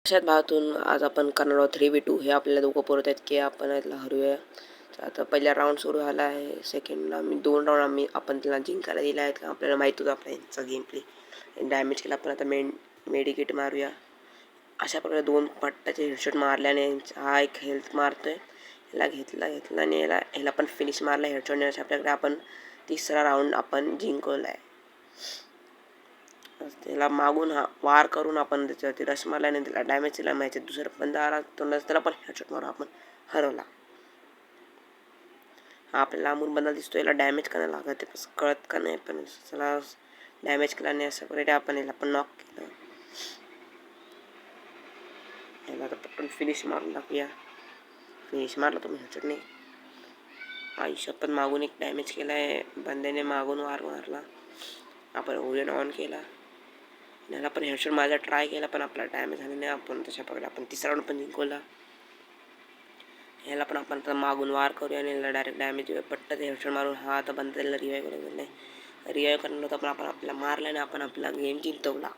अशाच भागातून आज आपण करणार आहोत 3v2. हे आपल्याला दोघं पोरत आहेत की आपण यातला हरूया. तर आता पहिला राऊंड सुरू झाला आहे. सेकंडला आम्ही 2 राऊंड आपण त्याला जिंकायला दिला आहेत का आपल्याला माहीत होतं आपला यांचा गेम प्ले डॅमेज केला. आपण आता मेडिकेट मारूया. अशा प्रकारे 2 पट्ट्याचे हेडशॉट मारल्याने हा एक हेल्थ मारतोय. याला घेतला आणि ह्याला पण फिनिश मारला हेडशॉटने. अशा प्रकारे आपण तिसरा राऊंड आपण जिंकवला आहे. त्याला मागून वार करून आपण त्याच्यावरती रश मारल्याने त्याला डॅमेज दिला. मॅच दुसरा बंदा आला तोंडाच त्याला पण हेडशॉट मारून आपण हरवला. हा आपल्याला लांबून बंदा दिसतो. याला डॅमेज करायला लागत ते कळत का नाही, पण त्याला डॅमेज केला नाही. असं प्रकारे आपण याला पण नॉक केलं. याला आता पटकन फिनिश मारून टाकूया. फिनिश मारला तुम्ही हेडशॉट नाही. आयुष्यात पण मागून एक डॅमेज केला आहे. बंद्याने मागून वार मारला. आपण ओरियन ऑन केला. याला पण हेडशॉट माझा ट्राय केला पण आपला डॅमेज झाला नाही. आपण तशा प्रकारे आपण तिसरा राऊंड पण जिंकवला. याला पण आपण आता मागून वार करूया आणि याला डायरेक्ट डॅमेज पट्टत हेडशॉट मारून हा आता बंद त्याला रिवाईव्ह करून नाही. रिवाईव्ह करणार होता पण आपण आपल्याला मारला आणि आपण आपला गेम जिंकवला.